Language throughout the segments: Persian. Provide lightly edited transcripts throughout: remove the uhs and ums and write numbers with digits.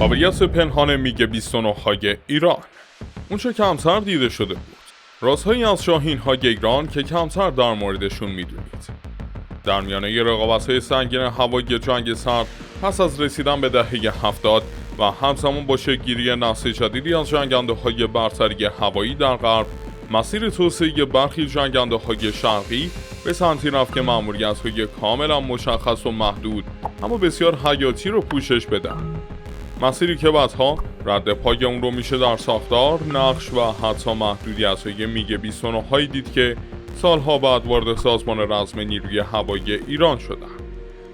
قابلیت پنهان میگ 29 های ایران اونچه کمتر دیده شده بود. رازهایی از شاهین های ایران که کمتر در موردشون میدونید. در میانه رقابت‌های سنگین هوایی جنگ سرد پس از رسیدن به دهه 70 و همزمان با شکل‌گیری نسل جدیدی از جنگنده‌های برتری هوایی در غرب، مسیر توسعه برخی جنگنده‌های شرقی به سمتی رفت که مأموریت‌های کاملا مشخص و محدود اما بسیار حیاتی رو پوشش بدن. مسیری که بعدها رد پای اون رو میشه در ساختار، نقش و حتی محدودیت‌های میگ 29 هایی دید که سالها بعد وارد سازمان رزم نیروی هوایی ایران شدن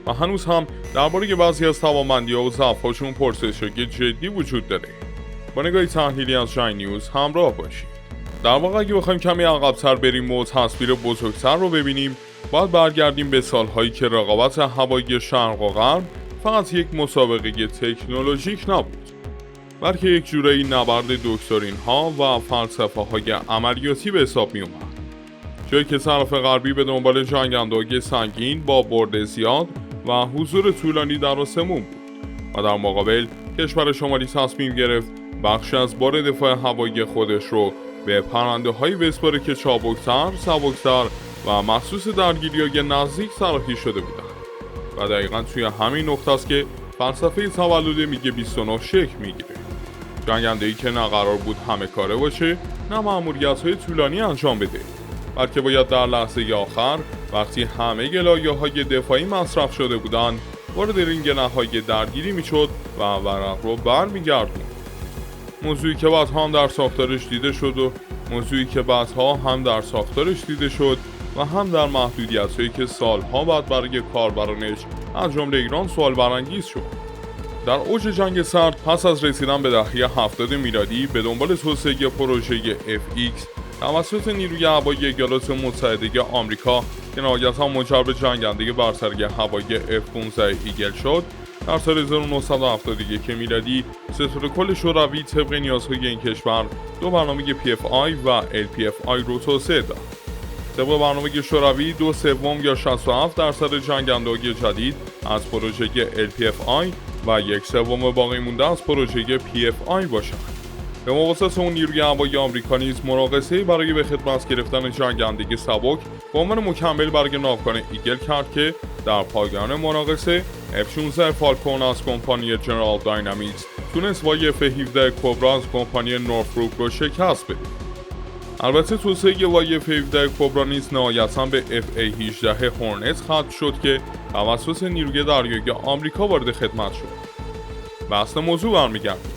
و هنوز هم درباره بعضی از توانمندی‌ها و ضعف‌هاشون پرسش‌های جدی وجود داره. با نگاهی تحلیلی از جنگ نیوز همراه باشید. در واقع اگه بخوایم کمی عقب‌تر بریم و تصویر بزرگتر رو ببینیم، باید برگردیم به سالهایی که رقابت هوایی شرق و غرب فقط یک مسابقه تکنولوژیک نبود، بلکه یک جورایی نبرد دکترین ها و فلسفه های عملیاتی به حساب می اومد. جایی که طرف غربی به دنبال جنگنده‌های سنگین با برد زیاد و حضور طولانی در آسمون بود و در مقابل کشور شمالی تصمیم گرفت بخش از بار دفاع هوایی خودش رو به پرنده هایی بسپاره که چابکتر، سبکتر و مخصوص درگیری‌های نزدیک طراحی شده بودند. و دقیقاً توی همین نقطه است که فلسفه تولد میگ 29 شکل میگیره. جنگنده‌ای که نه قرار بود همه کاره باشه، نه مأموریت‌های طولانی انجام بده، بلکه باید در لحظه آخر وقتی همه لایه‌های دفاعی مصرف شده بودند، وارد رینگ نهایی درگیری میشد و ورق رو برمیگردوند. موضوعی که بعدها هم در ساختارش دیده شد و هم در محدودیت‌هایی که سالها بعد برای کاربرانش از جمله ایران سوال برانگیز شد. در اوج جنگ سرد پس از رسیدن به دهه 70 میلادی به دنبال توسعه پروژه FX توسط نیروی هوایی ایالات متحده آمریکا که نهایتاً منجر به جنگنده برتری هوایی F-15 ایگل شد، در سال 1971 میلادی ستاد کل شوروی طبق نیازهای این کشور دو برنامه PFI و LPFI رو توسعه داد. طبق برنامه شوروی 2/3 یا 67% جنگنده‌های جدید از پروژه LPFI و 1/3 باقی مونده از پروژه PFI باشند. به مواسط اون نیروی هوایی آمریکا نیز مناقصه‌ای برای به خدمت گرفتن جنگنده سبک به عنوان مکمل برای ناوگان ایگل کرد که در پایان مناقصه F-16 فالکون از کمپانی جنرال داینامیکس تونست با F-17 کبرا از کمپانی نورفروک رو شکست بده. البته توسعه وای F-17 کبرا نیز نهایتاً به F-18 هورنت ختم شد که توسط نیروی دریایی آمریکا وارد خدمت شد. به اصل موضوع برمیگردیم.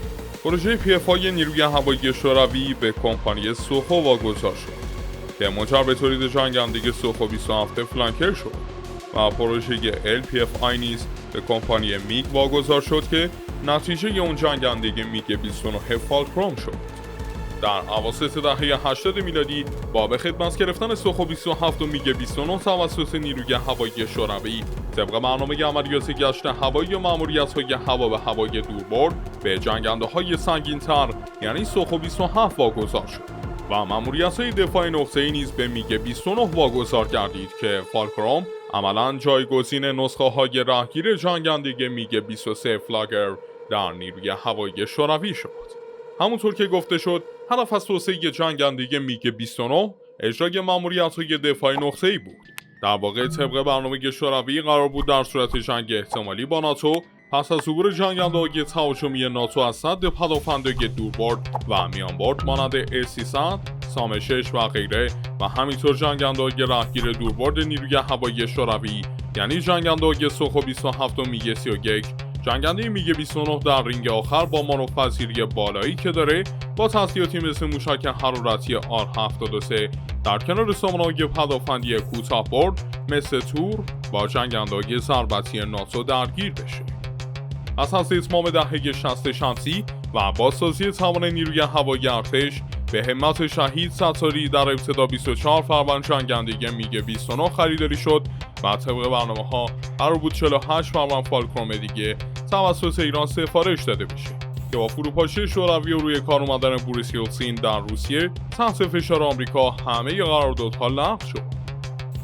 پروژه PFI نیروی هوایی شوروی به کمپانی سوخو واگذار شد که منجر به تولید جنگنده سوخو 27 فلانکر شد و پروژه LPFI نیز به کمپانی میگ واگذار شد که نتیجه اون جنگنده میگ 29 فالکروم شد. در اواسط دهه 80 میلادی با به خدمت گرفتن سوخو 27 و میگ 29 توسط نیروی هوایی شوروی طبق برنامه عملیات گشت هوایی و مأموریت‌های هوا به هوای دوربرد به جنگنده‌های سنگین‌تر یعنی سوخو 27 واگذار شد و مأموریت‌های دفاع نقطه‌ای نیز به میگ 29 واگذار گردید که فالکروم عملاً جایگزین نسخه‌های راهگیر جنگنده میگ 23 فلاگر در نیروی هوایی شوروی شد. همونطور که گفته شد، هدف از توسعه جنگنده میگ 29 اجرای مأموریت‌های دفاعی نقطه‌ای بود. در واقع طبق برنامه شوروی قرار بود در صورت جنگ احتمالی با ناتو پس از عبور جنگنده‌های تهاجمی ناتو از سد پدافندهای دوربرد و میانبرد مانند A300، سام 6 و غیره و همینطور جنگنده‌های راهگیر دوربرد نیروی هوایی شوروی یعنی جنگنده‌های سوخو 27 و میگ 31، جنگنده میگ 29 در رینگ آخر با مانورپذیری بالایی که داره با تسلیحاتی مثل موشک حرارتی R-73 در کنار سامانه‌های پدافندی کوتاه برد مثل تور با جنگنده‌های ضربتی ناتو درگیر بشه. از اتمام دهه 60 شمسی و بازسازی توان نیروی هوایی ارتش به همت شهید ستاری در ابتدا 24 فروند جنگنده میگ 29 خریداری شد و طبق برنامه‌ها قرار بود 48 فروند فالکروم دیگه توسط ایران سفارش داده بشه که با فروپاشی شوروی و روی کار اومدن بوریس یلتسین در روسیه تحت فشار آمریکا همه قراردادها لغو شد.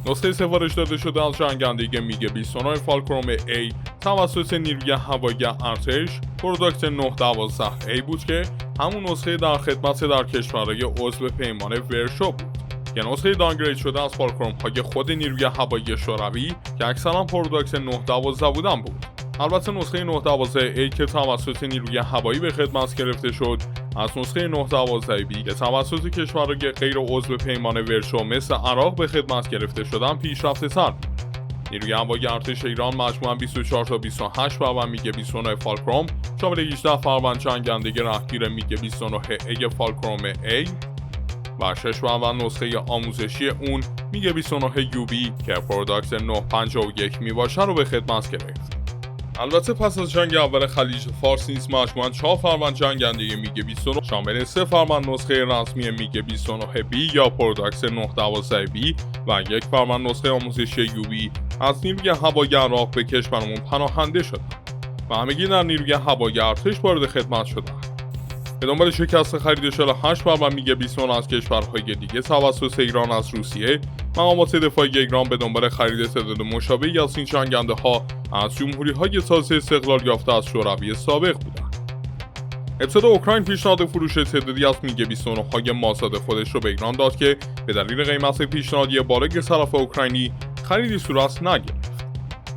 نسخه سفارش داده شده از جنگنده میگ 29 فالکروم A توسط نیروی هوایی ارتش پروداکت 912A بود که همون نسخه در خدمت در کشورهای عضو پیمان ورشو بود که نسخه دانگرید شده از فالکروم های خود نیروی هوایی شوروی که اکثرا پروداکت 912 بودن بود. البته نسخه 912A که توسط نیروی هوایی به خدمت گرفته شد از نسخه 912B که توسط کشورهای غیر عضو پیمان ورشو مثل عراق به خدمت گرفته شدن پیشرفته تر بود. نیروی هوایی ارتش ایران مجموعاً 24 تا 28 فروند میگ 29 فالکروم شامل 18 فروند جنگنده راهگیر میگ 29A فالکروم A و 6 فروند نسخه آموزشی اون میگ 29 یوبی که پروداکت 951 میباشه رو به خدمت گرفت. البته پس از جنگ اول خلیج فارس نیز مجموعاً 4 فروند جنگنده میگ 29 شامل 3 فروند نسخه رسمی میگ 29B یا پروداکت 912B و 1 فروند نسخه آموزشی یوبی از نیروی هوایی عراق به کشورمون پناهنده شدند و همگی در نیروی هوایی ارتش وارد خدمت شدند. به دنبال شکست خرید 48 فروند میگ 29 از کشورهای دیگه توسط ایران از روسیه، مقامات دفاعی ایران به دنبال خرید تعداد مشابهی از این جنگنده ها از جمهوری‌های تازه استقلال یافته از شوروی سابق بودند. ابتدا اوکراین پیشنهاد فروش تعدادی از میگ 29 های مازاد خودش رو به ایران داد که به دلیل قیمت پیشنهادی بالای طرف اوکراینی خریدی صورت نگرفت.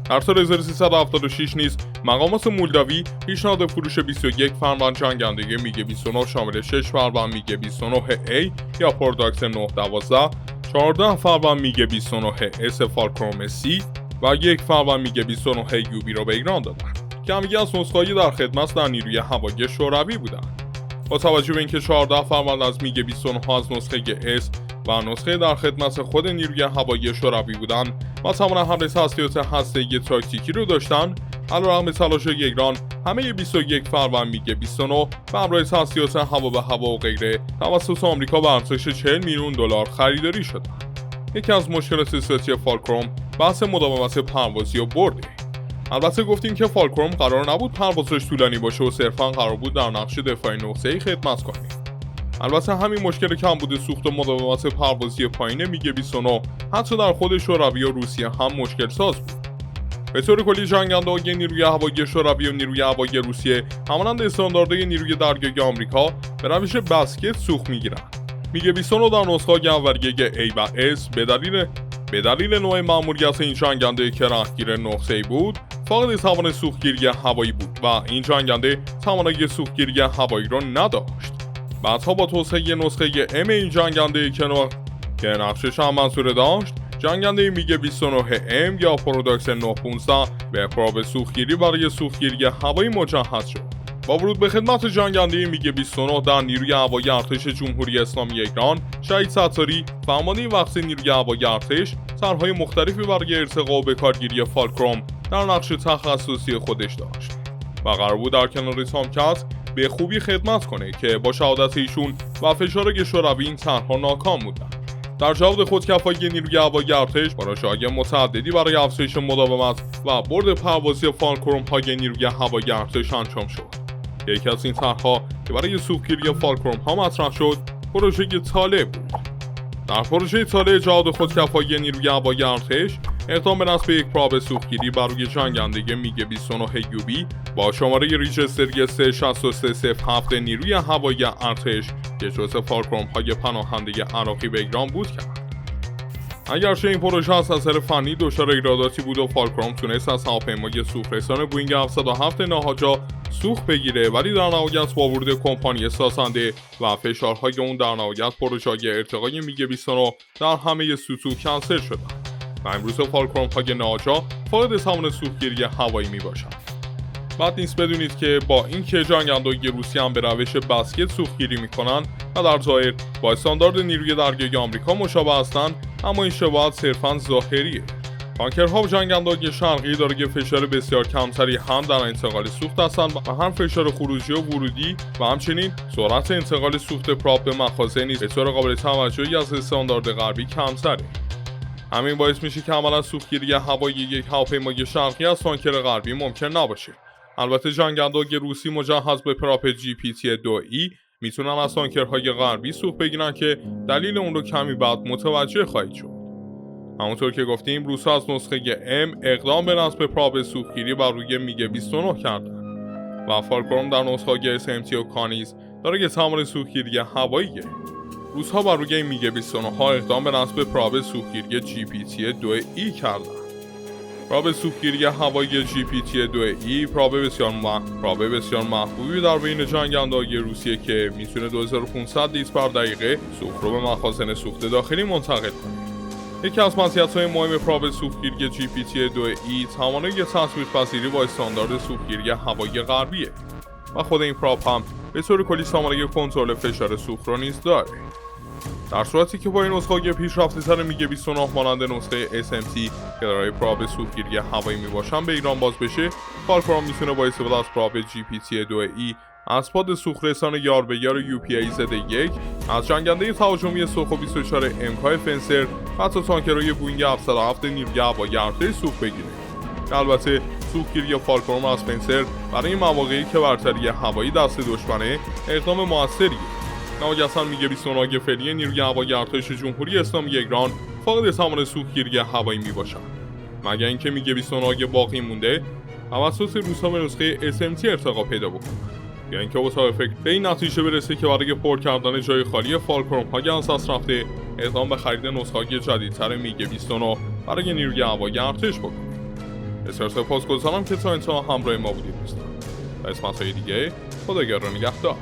در سال 1376 نیز مقامات مولداوی پیشنهاد فروش 21 فروند جنگنده میگ 29 شامل 6 فروند میگ 29A یا پروداکت 912، 14 فروند میگ 29S فالکروم C و 1 فروند میگ 29 یوبی را به ایران دادند که همگی از نسخه‌های در خدمت در نیروی هوایی شوروی بودند. با توجه به اینکه 14 فروند از میگ 29 از نسخه S و نسخه در خدمت خود نیروی هوایی شوروی بودند و توان حمل تسلیحات هسته‌ای تاکتیکی رو داشتن، علیرغم تلاش ایران همه 21 فروند میگ 29 به همراه تسلیحات هوا به هوا و غیره توسط آمریکا به ارزش 40 میلیون دلار خریداری شدند. یکی از مشکلات اساسی فالکروم بحث مداومت پروازی و برده. البته گفتیم که فالکروم قرار نبود پروازش طولانی باشه و صرفا قرار بود در نقش دفاعی نقطه‌ای خدمت کنه. البته همین مشکل کمبود سوخت و مداومت پروازی پایین میگ 29 حتی در خود شوروی و روسیه هم مشکل ساز بود. به طور کلی جنگنده‌های نیروی هوایی شوروی و نیروی هوایی روسیه همانند استانداردهای نیروی دریایی آمریکا به روش بسکت سوخت میگیرند. میگ 29 در نسخه‌های اولیه A و S به دلیل نوع مأموریت این جنگنده که راهگیر نقطه‌ای بود فاقد توان سوختگیری هوایی بود و این جنگنده توانایی سوختگیری هوایی را نداشت. بعدها با توسعه نسخه M این جنگنده که نقشش هم منصوره داشت، جنگنده میگ 29M یا پروداکت 915 به پراب سوختگیری برای سوختگیری هوایی مجهز شد. با ورود به خدمت جنگنده میگ 29 در نیروی هوایی ارتش جمهوری اسلامی ایران، شهید ستاری فرمانده وقت نیروی هوایی ارتش طرح‌های مختلفی برای ارتقا و بکارگیری فالکروم در نقش تخصصی خودش داشت و قرار بود در کنار تامکت به خوبی خدمت کنه که با شهادت ایشون و فشار شوروی این طرح‌ها ناکام بودند. در جواب خودکفایی نیروی هوایی ارتش پروژه‌های متعددی برای افزایش مداومت و برد پروازی فالکروم‌های نیروی هوایی ارتش انجام شد. یکی از این طرح‌ها که برای سوختگیری فالکروم‌ها مطرح شد، پروژه طالع بود. در پروژه طالع جهاد خودکفایی نیروی هوایی ارتش اقدام به نصب یک پراب سوختگیری بر روی جنگنده میگ 29 یوبی با شماره ریجستری 36307 نیروی هوایی ارتش که جزء فالکروم‌های پناهنده عراقی به ایران بود کرد. اگرچه این پروژه از نظر فنی دچار ایراداتی بود و فالکروم تونست از هواپیمای سوخت‌رسان بوئینگ 707 ناهاجا سوخت بگیره، ولی در نهایت با ورود کمپانی سازنده و فشارهای اون در نهایت پروژه‌های ارتقای میگ 29 در همه سطوح کنسل شدند و امروز فالکروم‌های ناهاجا فاقد توان سوختگیری هوایی میباشند. بعد نیست بدونید که با اینکه جنگنده‌های روسی هم به روش بسکت سوختگیری میکنن و در ظاهر با استاندارد نیروی دریایی آمریکا مشابه هستند، اما این شباهت صرفاً ظاهریه. تانکرها و جنگنده‌های شرقی دارای فشار بسیار کمتری هم در انتقال سوخت هستند و هم فشار خروجی و ورودی و همچنین سرعت انتقال سوخت پراپ به مخازن نیز به طور قابل توجهی از استاندارد غربی کمتره. همین باعث میشه که عملا سوختگیری هوایی یک هواپیمای شرقی از تانکر غربی ممکن نباشه. البته جنگنده‌های روسی مجهز به پراپ GPT-2E میتونن از تانکرهای غربی سوخت بگیرن که دلیل اون رو کمی بعد متوجه خواهید شد. همونطور که گفتیم روس‌ها از نسخه M اقدام به نصب پراب سوختگیری بر روی میگ 29 کردن و فالکروم در نسخه SMT و کانیز داره سامان سوختگیری هواییه. روس‌ها بر روی میگ 29 ها اقدام به نصب پراب سوختگیری GPT-2E کردن. پراب سوختگیری هوایی GPT-2E پراب بسیار محبوبی در بین جنگنده‌های روسیه که میتونه 2500 لیتر پر دقیقه سوخت رو به مخازن سوخت داخلی منتقل کنه. یکی از مزیت‌های مهم پراب سوختگیری GPT-2E توانایی تطبیق پذیری با استاندارد سوختگیری هوایی غربیه و خود این پراب هم به طور کلی توانایی کنترل فشار سوخت رو نیز داره. در صورتی که با این نسخه پیشرفته‌تر میگ 29 مانند نسخه SMT که دارای پراب سوختگیری هوایی میباشن به ایران باز بشه، فالکروم میتونه با استفاده از پراب GPT-2E از پاد سوخت رسان یار به یار UPA Z1 از جنگنده تهاجمی سوخو 24 MK فنسر و حتی تانکرهای بوینگ 707 نیروی هوایی ارتش سوخت بگیره. البته سوختگیری فالکروم از فنسر برای این مواقعی که برتری هوایی دست دشمنه اقدام موثریه. نهایتاً میگ 29 فعلی نیروی هوایی ارتش جمهوری اسلامی ایران فاقد توان سوختگیری هوایی میباشد، مگر اینکه میگ 29 باقی مونده توسط روس‌ها به نسخه SMT ارتقا پیدا بکنه، یا اینکه اتاق فکر به این نتیجه برسه که برای پر کردن جای خالی فالکروم های از دست رفته اقدام به خرید نسخه جدیدتر میگ 29 برای نیروی هوایی ارتش بکنه. بسیار سپاسگزارم که تا انتها همراه ما بودید. تا قسمت‌های دیگه خداگرد و نگهدار.